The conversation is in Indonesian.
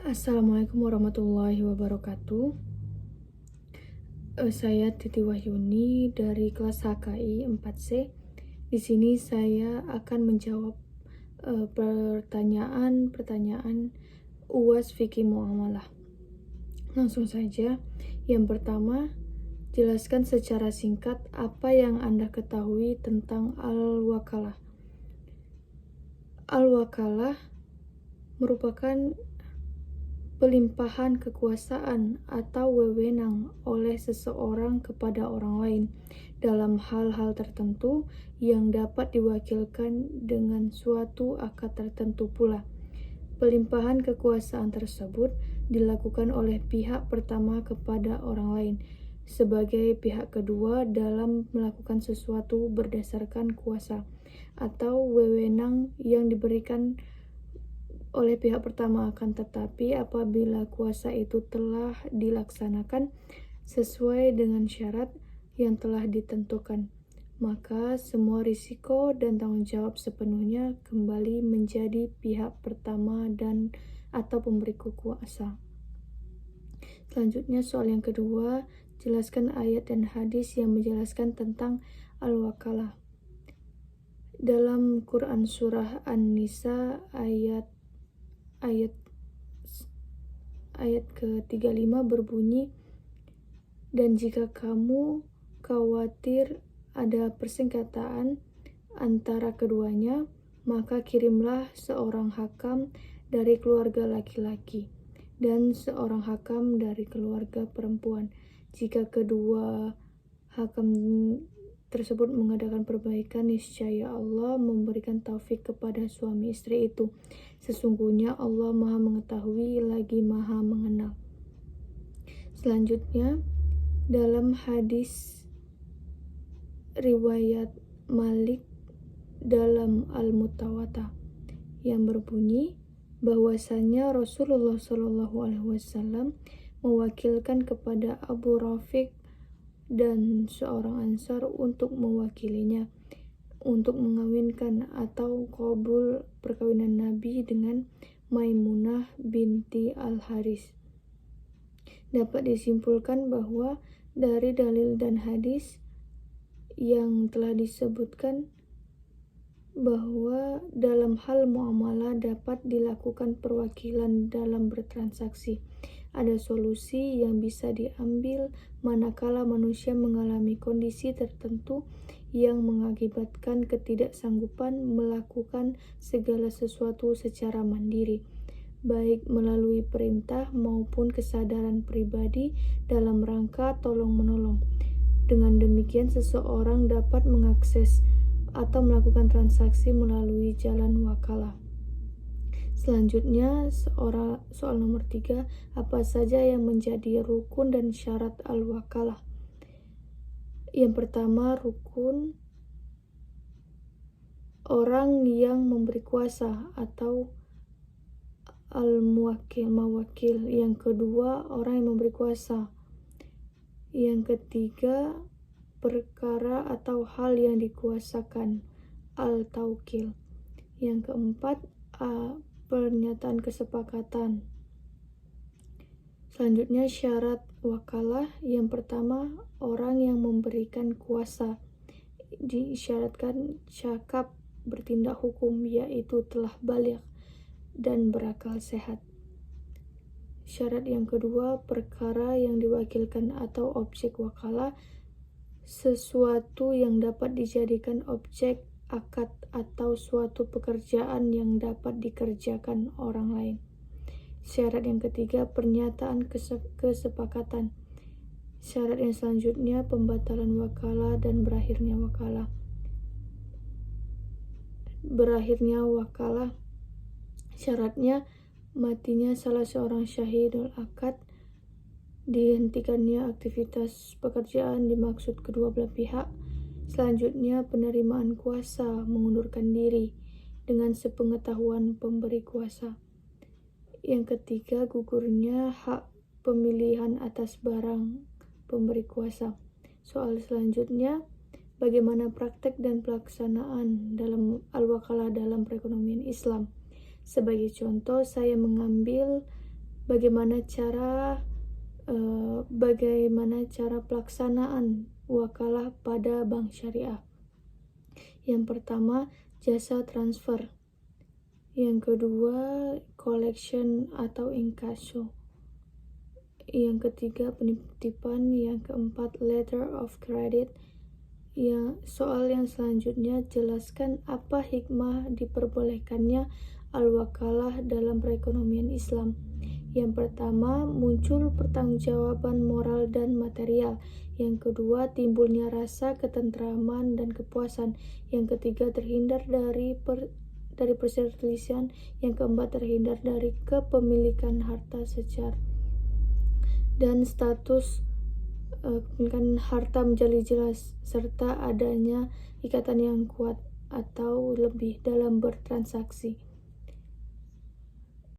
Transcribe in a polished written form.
Assalamualaikum warahmatullahi wabarakatuh. Saya Titi Wahyuni dari kelas HKI 4C. Di sini saya akan menjawab pertanyaan-pertanyaan UAS Fikih Muamalah. Langsung saja. Yang pertama, jelaskan secara singkat apa yang Anda ketahui tentang al-wakalah. Al-wakalah merupakan pelimpahan kekuasaan atau wewenang oleh seseorang kepada orang lain dalam hal-hal tertentu yang dapat diwakilkan dengan suatu akad tertentu pula. Pelimpahan kekuasaan tersebut dilakukan oleh pihak pertama kepada orang lain sebagai pihak kedua dalam melakukan sesuatu berdasarkan kuasa atau wewenang yang diberikan oleh pihak pertama, akan tetapi apabila kuasa itu telah dilaksanakan sesuai dengan syarat yang telah ditentukan, maka semua risiko dan tanggung jawab sepenuhnya kembali menjadi pihak pertama dan atau pemberi kuasa. Selanjutnya soal yang kedua, jelaskan ayat dan hadis yang menjelaskan tentang al-wakalah. Dalam Quran surah An-Nisa ayat ke-35 berbunyi, dan jika kamu khawatir ada persengketaan antara keduanya, maka kirimlah seorang hakam dari keluarga laki-laki dan seorang hakam dari keluarga perempuan. Jika kedua hakam tersebut mengadakan perbaikan, niscaya Allah memberikan taufik kepada suami istri itu. Sesungguhnya Allah Maha Mengetahui lagi Maha Mengenal. Selanjutnya, dalam hadis riwayat Malik dalam Al-Mutawata yang berbunyi bahwasanya Rasulullah SAW mewakilkan kepada Abu Rafiq dan seorang Ansar untuk mewakilinya untuk mengawinkan atau qabul perkawinan Nabi dengan Maimunah binti Al-Haris. Dapat disimpulkan bahwa dari dalil dan hadis yang telah disebutkan bahwa dalam hal muamalah dapat dilakukan perwakilan dalam bertransaksi. Ada solusi yang bisa diambil manakala manusia mengalami kondisi tertentu yang mengakibatkan ketidaksanggupan melakukan segala sesuatu secara mandiri, baik melalui perintah maupun kesadaran pribadi dalam rangka tolong-menolong. Dengan demikian, seseorang dapat mengakses atau melakukan transaksi melalui jalan wakalah. Selanjutnya, soal nomor 3, apa saja yang menjadi rukun dan syarat al-wakalah? Yang pertama, rukun orang yang memberi kuasa atau mawakil. Yang kedua, orang yang memberi kuasa. Yang ketiga, perkara atau hal yang dikuasakan, al-taukil. Yang keempat, pernyataan kesepakatan. Selanjutnya, syarat wakalah. Yang pertama, orang yang memberikan kuasa disyaratkan cakap bertindak hukum, yaitu telah baligh dan berakal sehat. Syarat yang kedua, perkara yang diwakilkan atau objek wakalah, sesuatu yang dapat dijadikan objek akad atau suatu pekerjaan yang dapat dikerjakan orang lain. Syarat yang ketiga, pernyataan kesepakatan. Syarat yang selanjutnya, pembatalan wakalah dan berakhirnya wakalah. Syaratnya, matinya salah seorang syahidul akad, dihentikannya aktivitas pekerjaan dimaksud kedua belah pihak. Selanjutnya, penerimaan kuasa mengundurkan diri dengan sepengetahuan pemberi kuasa. Yang ketiga, gugurnya hak pemilihan atas barang pemberi kuasa. Soal selanjutnya, bagaimana praktek dan pelaksanaan dalam al-wakalah dalam perekonomian Islam. Sebagai contoh, saya mengambil bagaimana cara pelaksanaan wakalah pada bank syariah. Yang pertama, jasa transfer. Yang kedua, collection atau inkasso. Yang ketiga, penitipan. Yang keempat, letter of credit. Soal yang selanjutnya, jelaskan apa hikmah diperbolehkannya al-wakalah dalam perekonomian Islam. Yang pertama, muncul pertanggungjawaban moral dan material. Yang kedua, timbulnya rasa ketentraman dan kepuasan. Yang ketiga, terhindar dari perselisihan. Yang keempat, terhindar dari kepemilikan harta secara dan status kepemilikan harta menjadi jelas, serta adanya ikatan yang kuat atau lebih dalam bertransaksi.